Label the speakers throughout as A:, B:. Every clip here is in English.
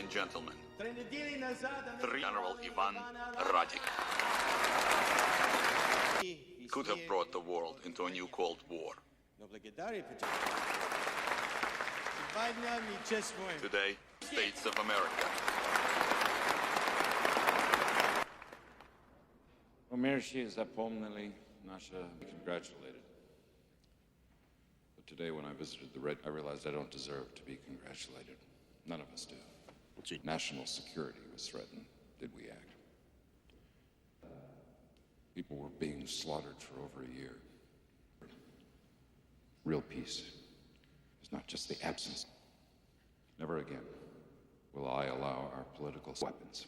A: and gentlemen, General Ivan Radik could have brought the world into a new Cold War. Today, States of America.
B: Умершие запомнили наши congratulated. But today when I visited the Red, I realized I don't deserve to be congratulated. None of us do. National security was threatened. Did we act? People were being slaughtered for over a year. Real peace is not just the absence. Never again will I allow our political weapons,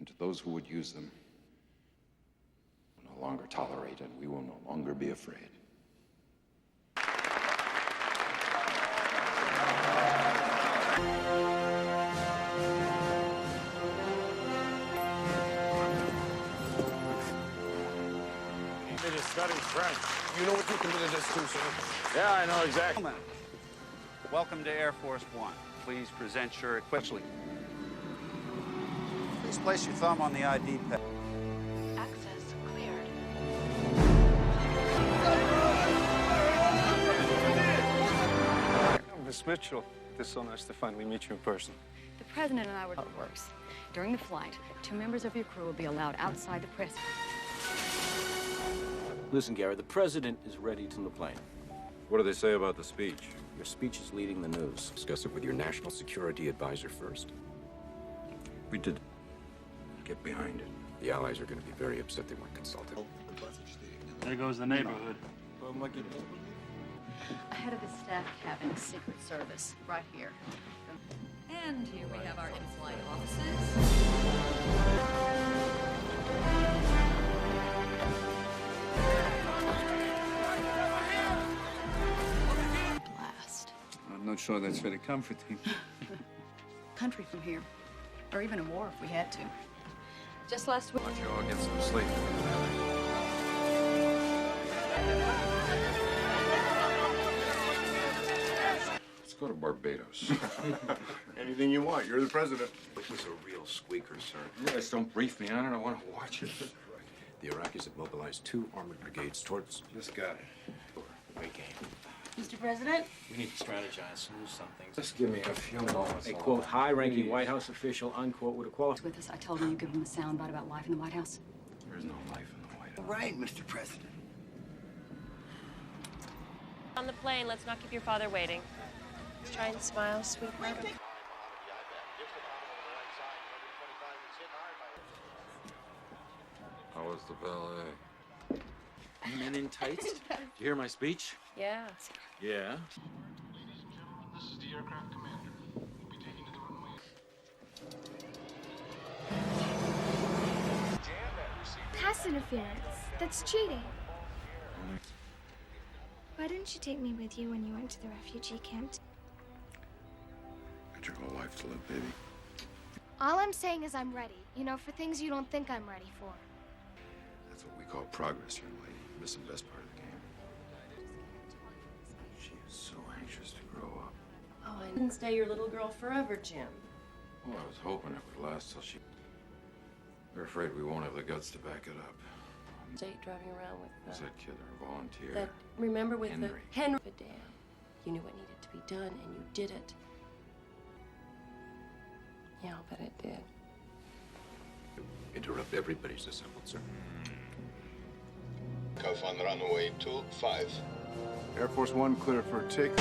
B: and to those who would use them, no longer tolerate, and we will no longer be afraid.
C: They just studied French.
D: You know what you committed us to, sir?
C: Yeah, I know exactly.
E: Welcome to Air Force One. Please present your equipment. Please place your thumb on the ID pad.
F: Access cleared.
D: Miss Mitchell, this is so nice to finally meet you in person.
G: The president and I were how it works. During the flight, 2 members of your crew will be allowed outside the press.
H: Listen, Gary, the president is ready to the plane.
B: What do they say about the speech?
H: Your speech is leading the news. Discuss it with your national security advisor first.
B: We did get behind it.
H: The Allies are going to be very upset they weren't consulted.
E: There goes the neighborhood.
G: Ahead of the staff cabin, Secret Service, right here. And here we have our in-flight offices. Blast.
D: I'm not sure that's very comforting.
G: Country from here. Or even a war if we had to. Just last week.
B: Why don't you all get some sleep? Let's go to Barbados.
D: Anything you want. You're the president.
H: It was a real squeaker, sir.
B: You guys don't brief me on it. I want to watch it.
H: The Iraqis have mobilized 2 armored brigades towards...
D: Just got it.
H: Away game.
F: Mr. President?
I: We need to strategize and do something.
B: Just give me a few moments.
I: A quote, high-ranking White House official, unquote, would have qualified.
G: With us, I told him you give him a soundbite about life in the White House.
B: There's no life in the White House.
J: All right, Mr. President.
F: On the plane, let's not keep your father waiting. Let's try and smile, sweetheart.
B: How was the ballet?
I: Men in tights? Did you hear my speech?
F: Yeah.
I: Yeah.
K: This is the aircraft commander. We'll be taking to the runway.
L: Pass interference. That's cheating. Why didn't you take me with you when you went to the refugee camp?
B: Got your whole life to live, baby.
L: All I'm saying is I'm ready. You know, for things you don't think I'm ready for.
B: That's what we call progress, young lady. You're missing the best part of the game. She is so anxious to grow up.
F: Oh, I didn't stay your little girl forever, Jim.
B: Well, I was hoping it would last till she... We're afraid we won't have the guts to back it up.
F: State driving around with
B: Was that kid or volunteer?
F: that. Remember with
B: Henry.
F: the Henry dam. You knew what needed to be done, and you did it. Yeah, I'll bet it did.
H: Interrupt everybody's assembled, sir.
K: Cuff on runway 25.
D: Air Force One clear for take.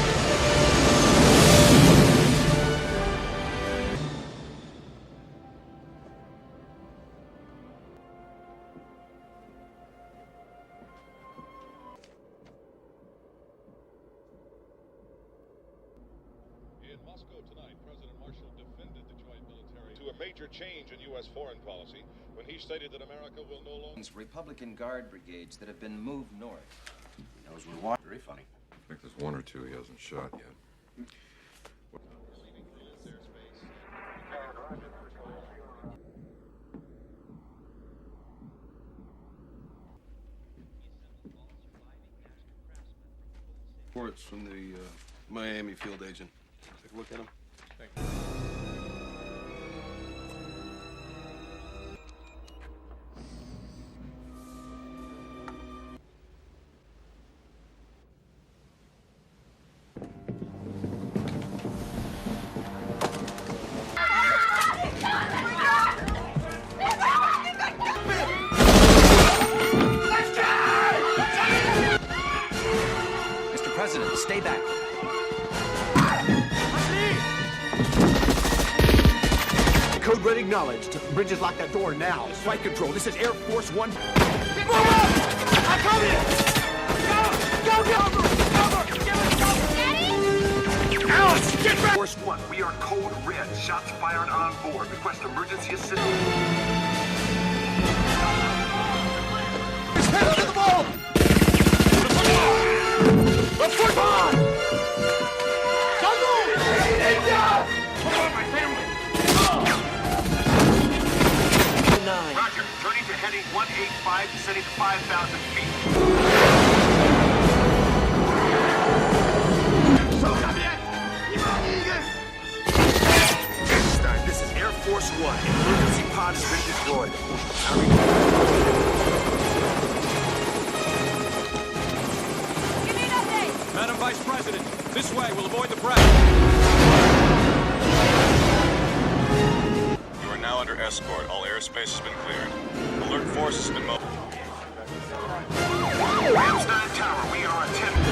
K: In Moscow tonight, President Marshall defended the joint military to a major change in U.S. foreign policy when he stated that America will no longer...
J: Republican Guard brigades that have been moved north.
H: Those we want. Very funny.
B: I think there's 1 or 2 he hasn't shot yet.
D: Reports from the Miami field agent. Take a look at him.
K: Thank you.
J: President, stay back.
M: Code red acknowledged. Bridges lock that door now. Flight control, this is Air Force One. Move up! I'm coming! Go! Daddy? Alice, get back!
N: Force One, we are code red. Shots fired on board. Request emergency assistance.
M: His head under the ball! The football! Don't move! Come on, my family!
N: Roger, turning to heading 185, descending to 5,000 feet. This is Air Force One. Emergency pod has been deployed.
G: Give me an update!
C: Madam Vice President, this way. We'll avoid the press.
K: You are now under escort. All airspace has been cleared. Alert force has been mobilized.
N: Ramstein Tower, we are attempting.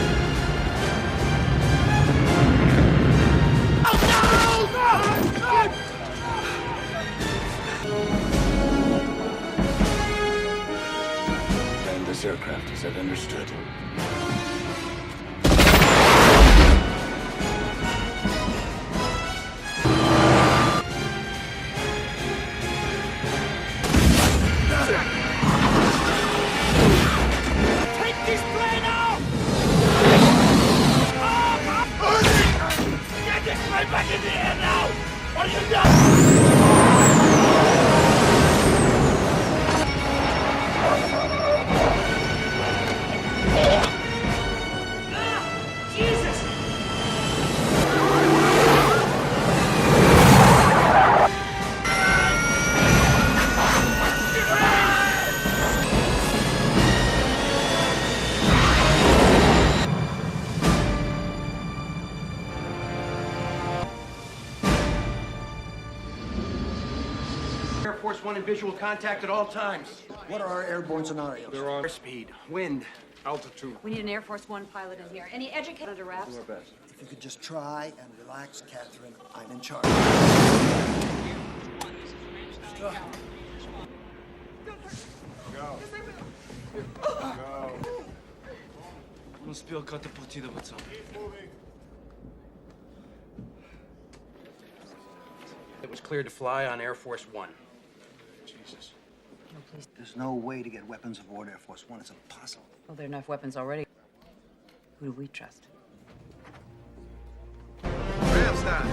B: And this aircraft, is that understood?
M: Take this plane out! Get this plane back in the air now! Or you die! Jesus!
J: Air Force One in visual contact at all times.
M: What are our airborne scenarios?
J: There are speed, wind, altitude.
G: We need an Air Force One pilot in here. Any educated under wraps?
M: If you could just try and relax, Catherine, I'm in charge.
J: Он успел катапультироваться. It was cleared to fly on Air Force One.
M: Jesus. There's no way to get weapons aboard Air Force One. It's impossible.
G: Well, there are enough weapons already. Who do we trust?
O: Ramstein,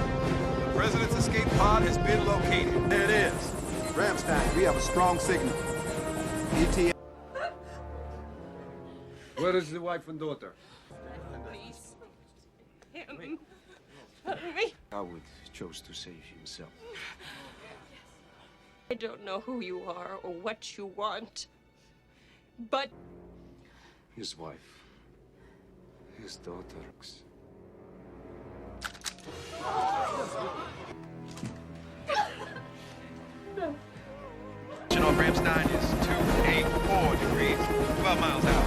O: the president's escape pod has been located.
D: There it is. Ramstein, we have a strong signal. ETA.
O: Where is the wife and daughter?
F: Please. Him. Me.
H: Howard chose to save himself.
F: I don't know who you are or what you want, but
H: His wife. His daughter.
O: On Ramstein is 284 degrees, 12 miles out.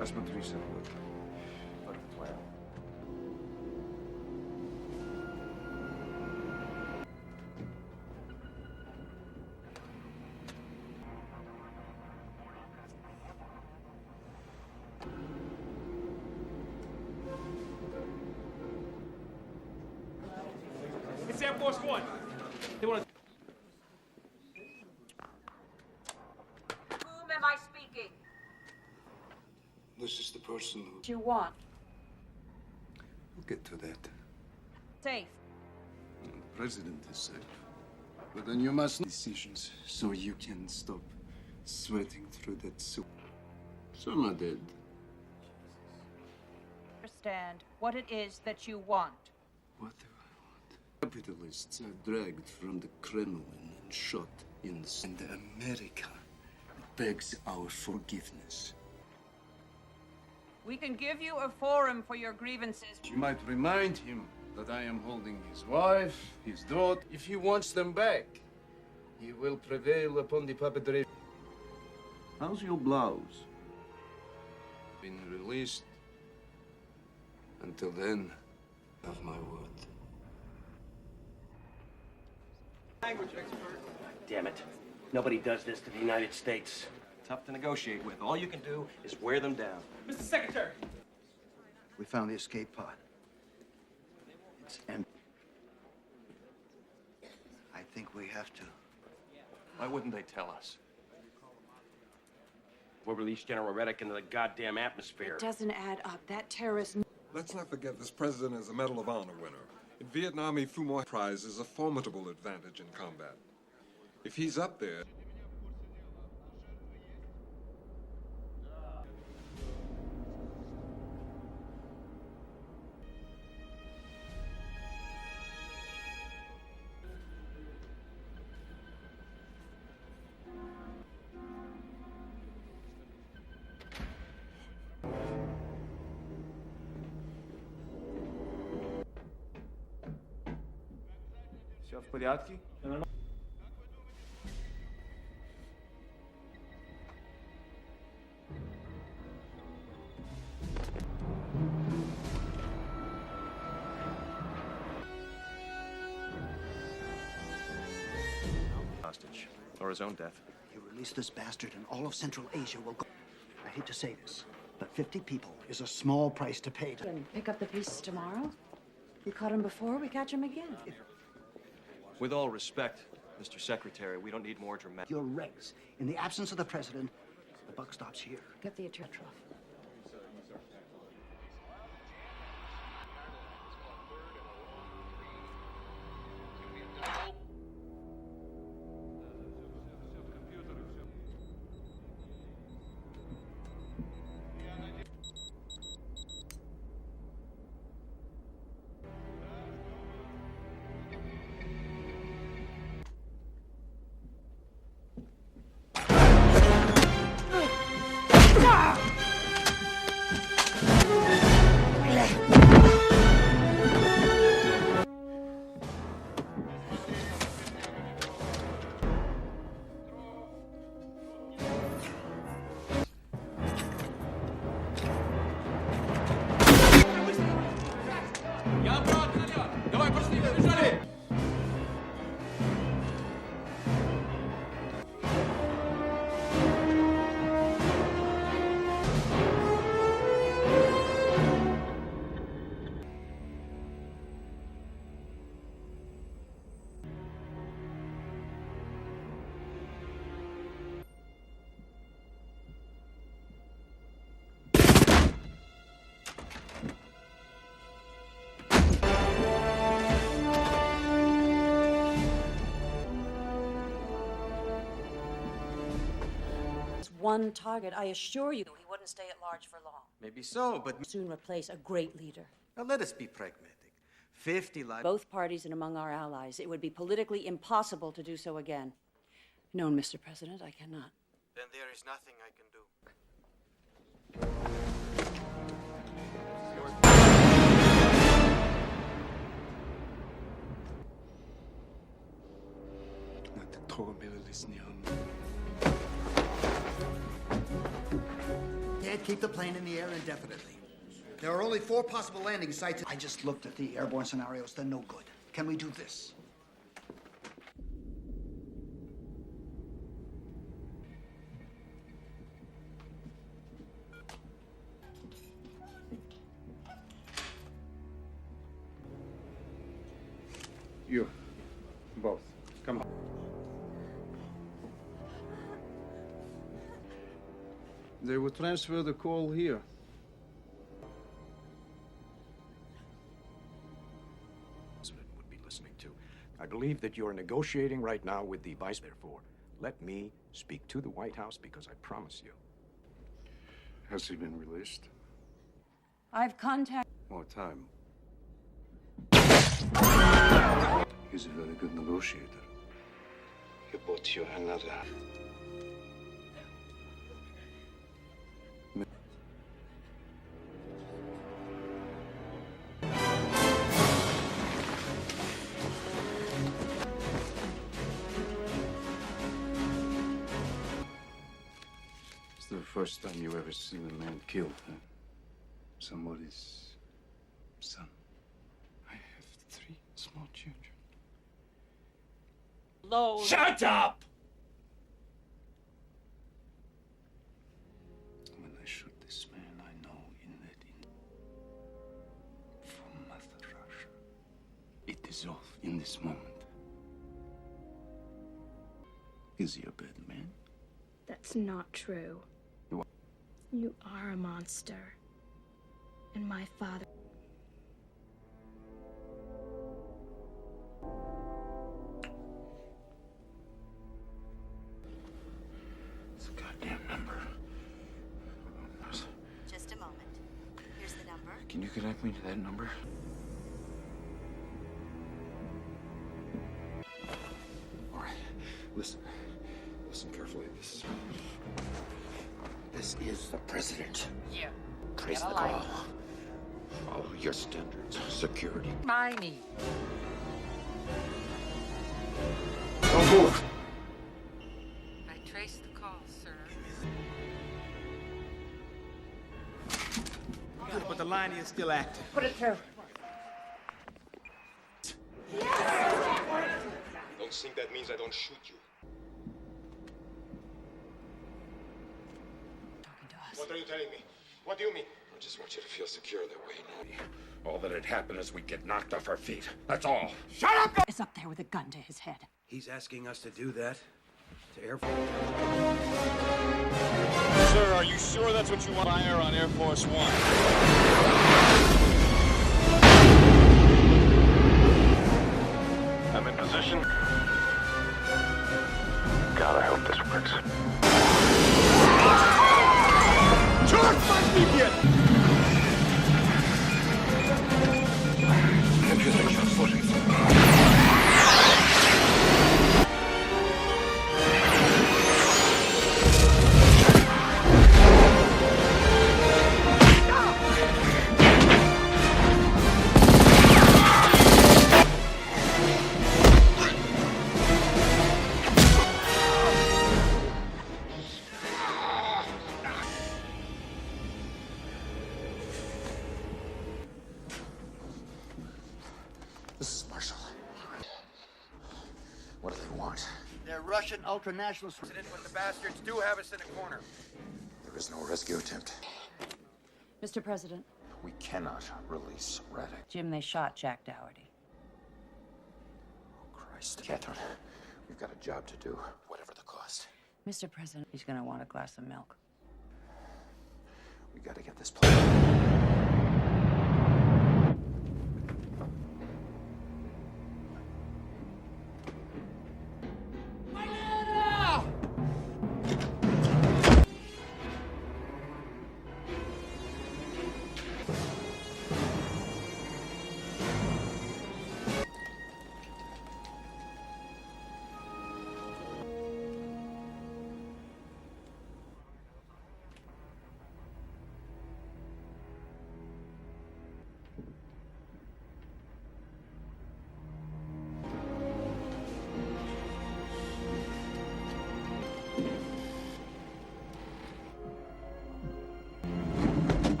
B: Осмотрись, вот.
C: It's Air Force One. They want to.
G: Whom am I speaking?
B: This is the person who...
G: What you want?
B: We'll get to that.
G: Safe.
B: The president is safe. But then you must make decisions so you can stop sweating through that soup. Some are dead.
G: Understand what it is that you want.
B: What do I want? Capitalists are dragged from the Kremlin and shot in the... And America begs our forgiveness.
P: We can give you a forum for your grievances.
Q: You might remind him that I am holding his wife, his daughter. If he wants them back, he will prevail upon the perpetrator.
D: How's your blouse?
Q: Been released. Until then, have my word.
J: Language expert. Damn it. Nobody does this to the United States. Tough to negotiate with. All you can do is wear them down.
C: Mr. Secretary.
D: We found the escape pod. It's empty. I think we have to.
J: Why wouldn't they tell us? We'll release General Reddick into the goddamn atmosphere.
G: It doesn't add up. That terrorist...
K: Let's not forget this president is a Medal of Honor winner. In Vietnam, a Fumoy Prize is a formidable advantage in combat. If he's up there...
M: Все в порядке?
J: Hostage. Or his own death.
D: You release this bastard and all of Central Asia will go... I hate to say this, but 50 people is a small price to pay to...
G: Pick up the pieces tomorrow? We caught him before, we catch him again.
J: With all respect, Mr. Secretary, we don't need more dramatic...
D: Your regs. In the absence of the president, the buck stops here.
G: Get the attorney. One target. I assure you he wouldn't stay at large for long.
J: Maybe so, but...
G: Soon replace a great leader.
J: Now let us be pragmatic. 50 lives...
G: Both parties and among our allies. It would be politically impossible to do so again. No, Mr. President, I cannot.
J: Then there is nothing I can do.
D: Can't keep the plane in the air indefinitely. There are only 4 possible landing sites. I just looked at the airborne scenarios. They're no good. Can we do this?
Q: You. Both. Come on. They will transfer the call here.
H: Would be listening to. I believe that you're negotiating right now with the vice. Therefore, let me speak to the White House because I promise you.
Q: Has he been released?
G: I've contacted...
Q: More time. He's a very good negotiator. He bought you another. first time you ever seen a man killed, huh? Somebody's son. I have 3 small children.
P: Load.
Q: Shut up! When I shoot this man, I know in that from Mother Russia. It is off in this moment. Is he a bad man?
L: That's not true. You are a monster. And my father...
Q: It's a goddamn number.
R: Just a moment. Here's the number.
Q: Can you connect me to that number? All right, listen carefully. This is the president.
P: Yeah.
Q: Trace the call. Follow your standards. Security.
P: My knee.
Q: Don't move.
P: I traced the call, sir.
O: Good, but the line is still active.
P: Put it through.
K: Don't think that means I don't shoot you. What are you telling me? What do you mean?
B: I just want you to feel secure that way. All that had happened is we get knocked off our feet. That's all.
P: Shut up! Is up there with a gun to his head.
J: He's asking us to do that to Air Force.
C: Sir, are you sure that's what you want? Fire on Air Force One.
N: I'm in position. God, I hope this works.
C: Charge my begin!
N: Accusation footing.
B: This is Marshall. What do they want?
D: They're Russian ultranationalists.
J: But the bastards do have us in a corner.
B: There is no rescue attempt.
G: Mr. President.
B: We cannot release Radek.
G: Jim, they shot Jack Dougherty.
B: Christ. Catherine, we've got a job to do, whatever the cost.
G: Mr. President, he's gonna want a glass of milk.
B: We gotta get this plane.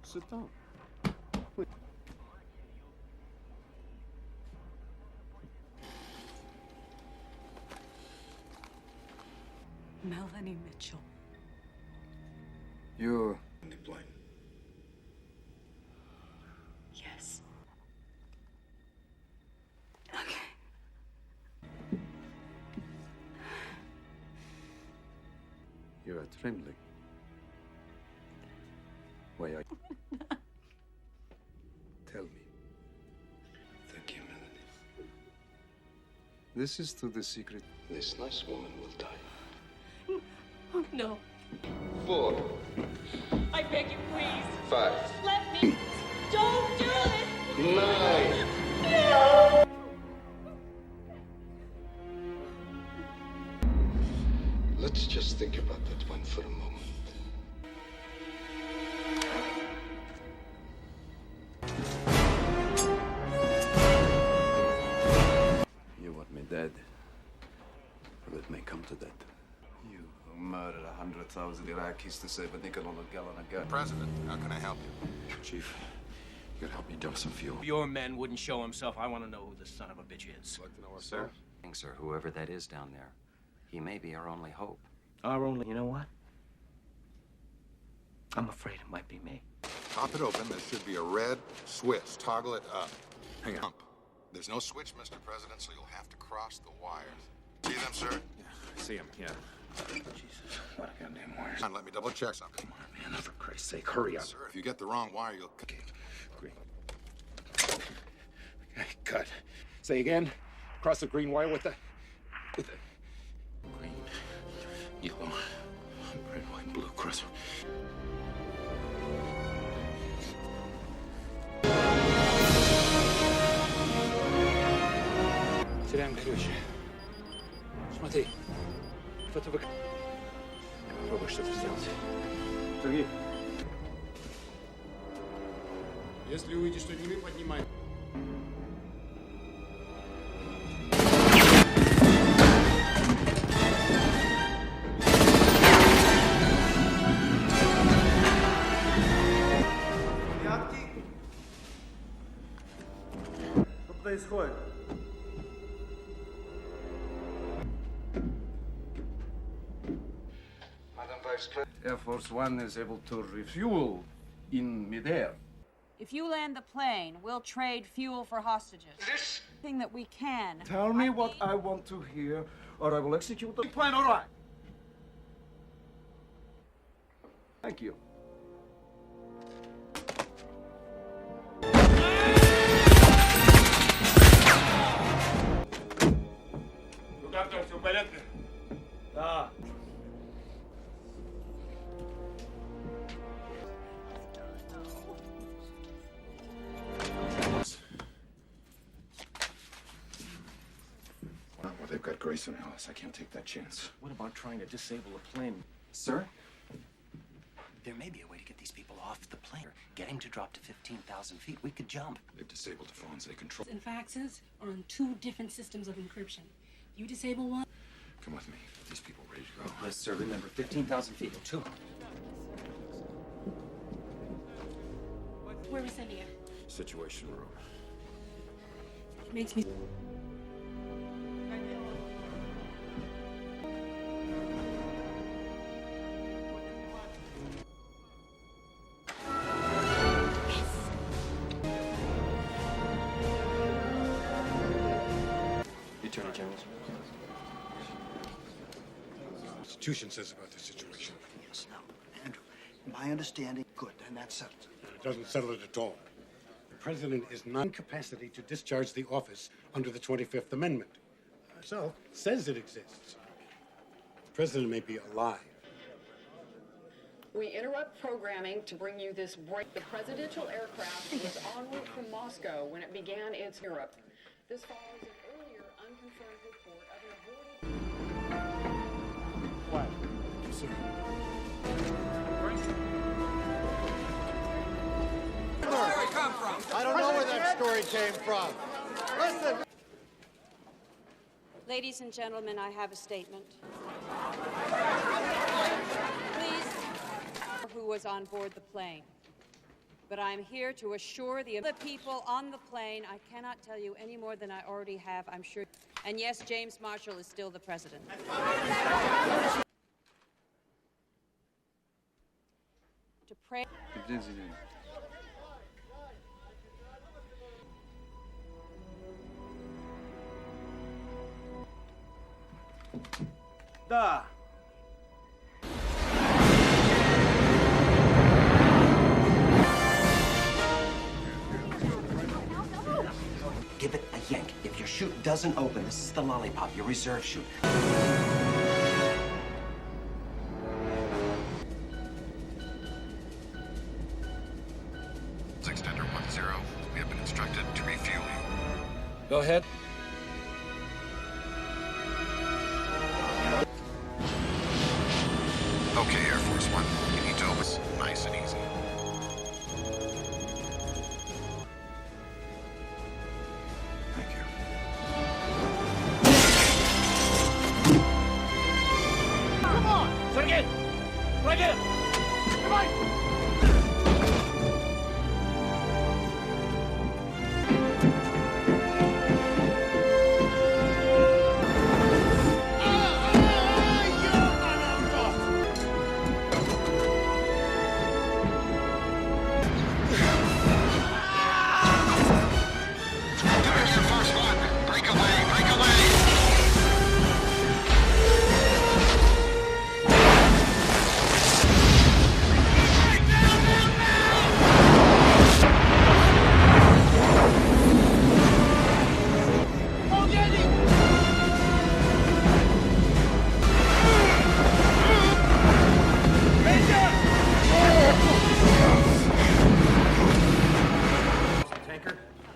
Q: Sit down.
G: Melanie Mitchell.
Q: You're
B: in the plane.
G: Yes. Okay.
Q: You're trembling. Why are you? Tell me.
B: Thank you, Melanie.
Q: This is to the secret.
B: This nice woman will die.
F: Oh, no.
B: 4.
F: I beg you, please.
B: 5.
F: Let me. Don't do this.
B: 9.
F: No.
B: Let's just think about that one for a moment.
Q: You want me dead? what I was in Iraq used to save a nickel on a gallon of gas.
O: President, how can I help you?
B: Chief, you gotta help me dump some fuel.
J: If your men wouldn't show himself, I want to know who the son of a bitch is.
O: Like to know what,
J: Sir?
S: Sir, whoever that is down there, he may be our only hope.
J: Our only... You know what? I'm afraid it might be me.
O: Pop it open. There should be a red switch. Toggle it up. Hang on. There's no switch, Mr. President, so you'll have to cross the wires. See them, sir?
B: Yeah, I see him, yeah. Jesus, what a goddamn wires.
O: Come on, let me double check something.
B: Come on, man, for Christ's sake, hurry up.
O: Sir, if you get the wrong wire, you'll...
B: Okay, green. Okay, cut. Say again. Cross the green wire with the... Green, yellow, red, white, blue, cross. سلام كلوش смотри фотовык попробуй что-то сделать Сергей
Q: Если увидишь, что не мы, поднимай.
M: Что происходит?
Q: Air Force One is able to refuel in midair.
G: If you land the plane, we'll trade fuel for hostages. This thing that we can.
Q: Tell me what I want to hear, or I will execute the plan. All right. Thank you.
M: Ну как там, все в порядке? Да.
B: Well, they've got Grace and Alice. I can't take that chance.
J: What about trying to disable a plane?
S: Sir? There may be a way to get these people off the plane. Get him to drop to 15,000 feet. We could jump.
B: They've disabled the phones they control.
T: And faxes are on 2 different systems of encryption. You disable one.
B: Come with me. Get these people ready to go.
S: Yes, sir. Remember, 15,000 feet. 2.
T: Where are we sending it?
B: Situation room.
T: It makes me...
S: Attorney General's.
O: The Constitution says about this situation.
D: Yes, now, Andrew, my understanding, good, and that's settled.
U: It doesn't settle it at all. The president is not in capacity to discharge the office under the 25th Amendment. So, says it exists. The president may be alive.
V: We interrupt programming to bring you this break. The presidential aircraft was en route from Moscow when it began its Europe. This follows an earlier unconfirmed report of an aborted...
U: What? Sir.
M: Where did it come from? I don't know where that story came from. Listen.
G: Ladies and gentlemen, I have a statement. Please, who was on board the plane. But I'm here to assure the people on the plane, I cannot tell you any more than I already have, I'm sure. And yes, James Marshall is still the president. To pray.
Q: Da.
S: Give it a yank. If your chute doesn't open, this is the lollipop, your reserve chute.
W: Extender 10, we have been instructed to refuel you.
I: Go ahead.
W: Okay, Air Force One, you need to open this nice and easy.
B: Thank you.
M: Come on, Sergei!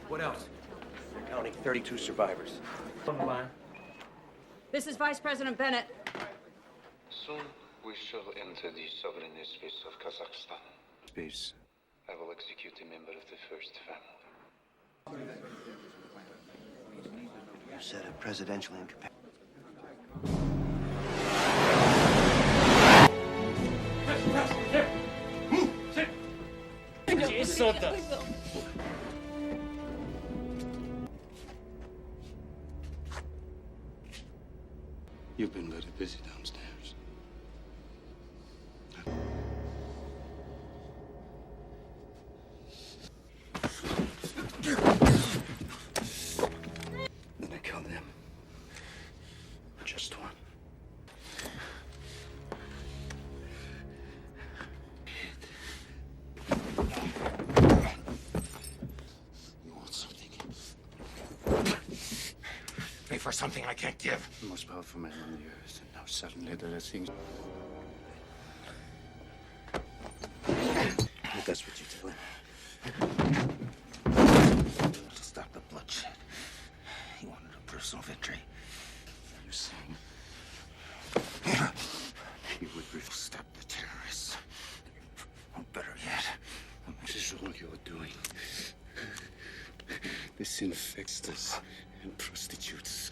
J: What else? We're counting 32 survivors. On the line.
G: This is Vice President Bennett.
W: Soon we shall enter the sovereign space of Kazakhstan.
S: Space.
W: I will execute a member of the first family.
D: You said a presidential incapacity.
U: You've been very busy downstairs. Then I killed him. Just one. You want something? Pay for something I can't give. The most powerful man on the earth, and now suddenly there are things. That's what you tell him. To stop the bloodshed. He wanted a personal victory. You saying he would stop the terrorists? Or better yet, this is all you're doing. This infects us and prostitutes.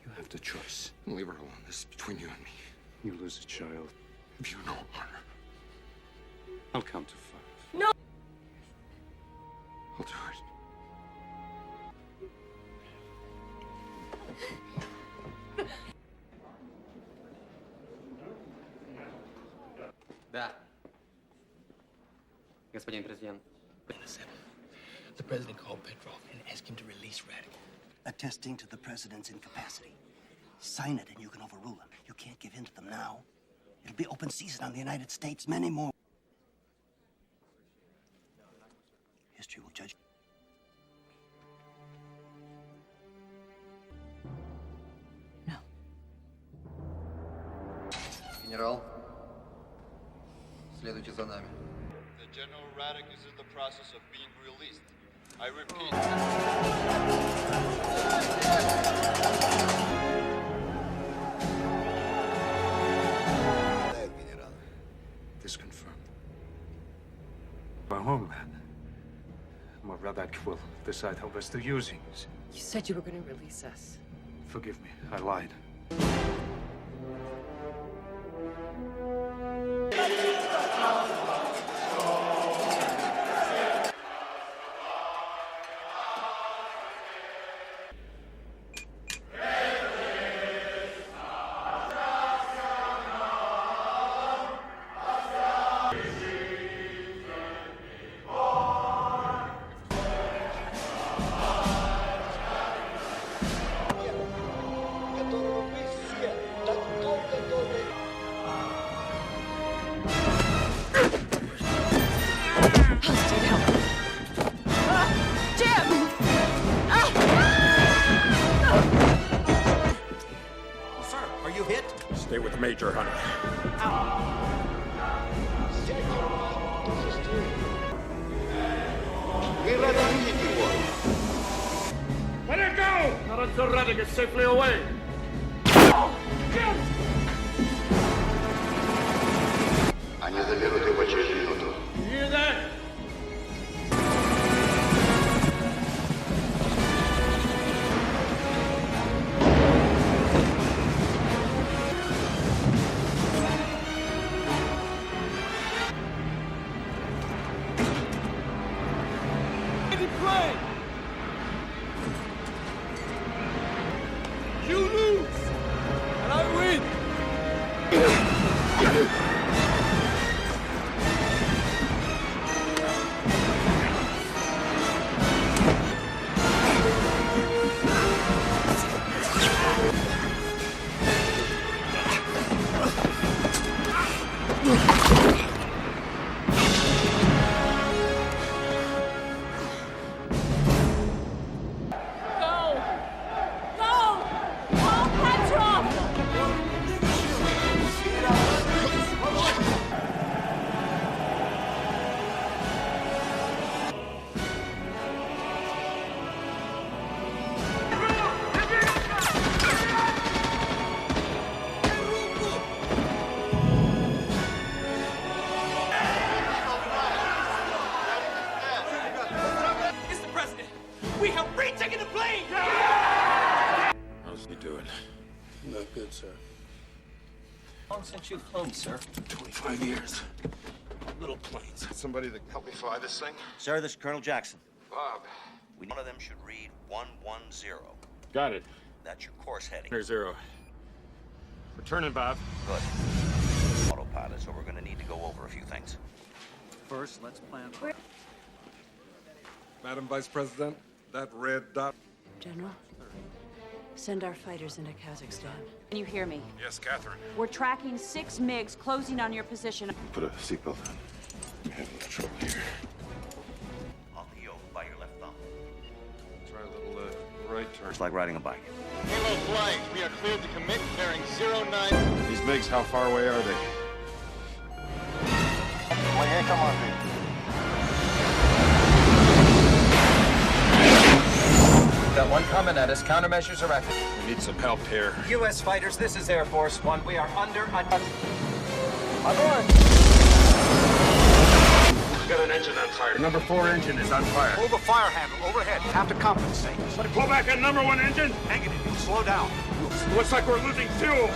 U: You have the choice. Leave her alone. This is between you and me. You lose a child. If you know honor. I'll count to 5.
F: No!
U: I'll do it.
A: Да. Господин президент.
D: The president called Petrov and asked him to release Radical. Attesting to the president's incapacity. Sign it and you can overrule him. You can't give in to them now. It'll be open season on the United States. Many more. History will judge.
E: Генерал, следуйте за нами.
C: The General Radic is in the process of being released. I repeat.
U: This confirmed. My homeland. My Radak will decide how best to use him.
A: You said you were going to release us.
U: Forgive me, I lied.
M: Stay with Major, honey.
C: Let her go! Not until Radic is safely away.
W: Они заберут его через минуту.
C: Hear that?
M: plane! You lose, and I win!
U: Not good, sir.
J: How long since you've flown, sir?
U: 25 years. Little planes. Somebody that help me fly this thing?
J: Sir, this is Colonel Jackson.
U: Bob.
J: One of them should read 110.
I: Got it.
J: That's your course heading.
I: There's 0. Returning, Bob.
J: Good. Autopilot, so we're going to need to go over a few things. First, let's plan.
U: Madam Vice President, that red dot.
G: General, send our fighters into Kazakhstan. Can you hear me?
U: Yes, Catherine.
G: We're tracking 6 MiGs closing on your position.
U: Put a seatbelt on. I'm having a little trouble here.
J: On the yoke by your left thumb.
U: Try a little right turn.
J: It's like riding a bike.
C: Halo flight, we are cleared to commit, bearing 09.
U: These MiGs, how far away are they?
J: Come on, dude.
E: Got one coming at us. Countermeasures are active.
U: We need some help here.
E: U.S. fighters, this is Air Force One. We are under attack.
U: Aboard!
N: We've got an engine on fire.
U: The number 4 engine is on fire.
M: Pull the fire handle overhead. Have to compensate.
N: Pull back on number 1 engine.
M: Negative. Slow down.
N: Looks like we're losing fuel.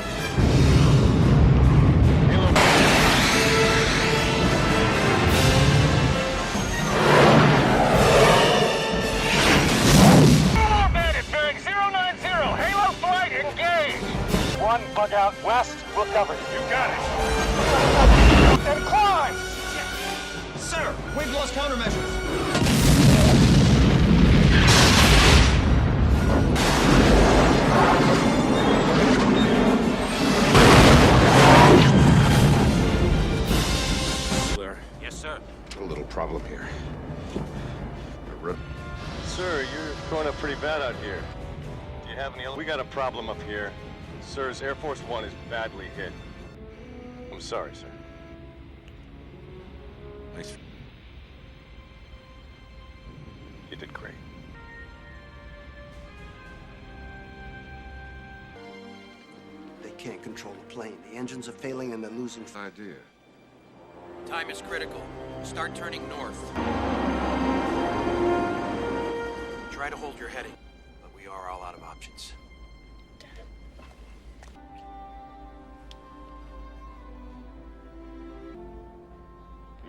M: One bug out west, we'll cover it.
N: You got it.
M: And climb!
E: Sir, we've lost countermeasures.
U: There.
E: Yes, sir.
U: A little problem here.
C: Sir, you're throwing up pretty bad out here. Do you have any? We got a problem up here. Sirs, Air Force One is badly hit. I'm sorry, sir.
U: Thanks.
C: You did great.
D: They can't control the plane. The engines are failing and they're losing.
U: Idea.
E: Time is critical. Start turning north. Try to hold your heading, but we are all out of options.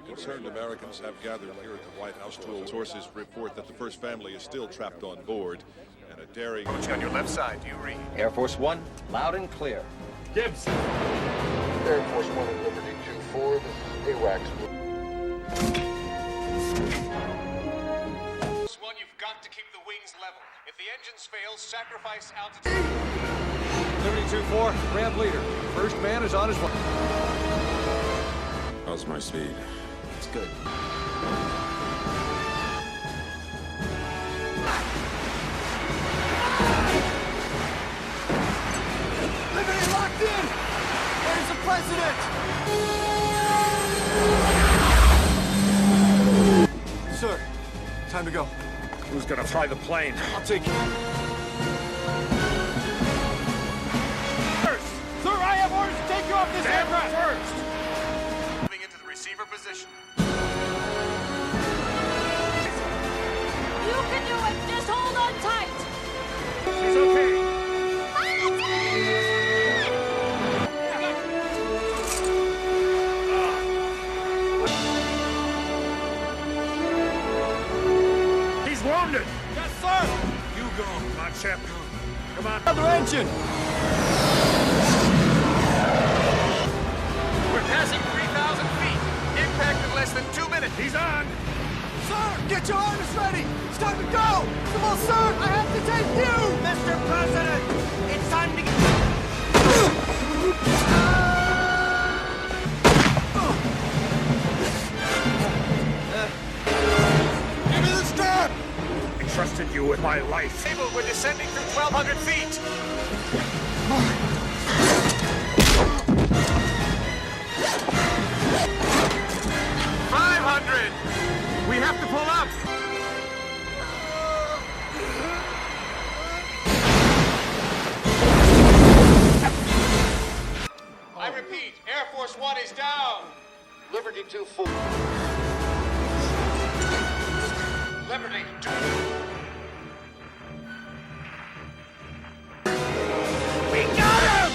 K: Concerned Americans have gathered here at the White House. Sources report that the first family is still trapped on board, and a daring...
M: Coach, on your left side, do you read?
E: Air Force One, loud and clear.
K: Gibbs!
O: Air Force One and Liberty 2-4, this is AWACS.
M: One, you've got to keep the wings level. If the engines fail, sacrifice altitude.
I: Liberty 2-4, ramp leader. First man is on his way.
U: How's my speed?
E: It's good.
M: Liberty locked in! Where's the president? Sir, time to go.
N: Who's gonna fly the plane?
M: I'll take you. First! Sir, I have orders to take you off this aircraft! First! Moving into the receiver position.
G: You can do it! Just hold on tight!
N: She's okay. He's wrong!
M: grounded!
I: Yes, sir!
M: You go, my chap. Come on.
I: Other engine!
M: We're passing 3,000 feet. Impact in less than 2 minutes. He's on!
I: Sir, get your harness ready! It's time to go! Come on, sir! I have to take you!
M: Mr. President, it's time to get...
I: Give me the strap!
M: I trusted you with my life. We're descending through 1,200 feet. 500! We have to pull up!
N: I repeat, Air Force One is down. Liberty 2-4. Liberty 2.
M: We got him!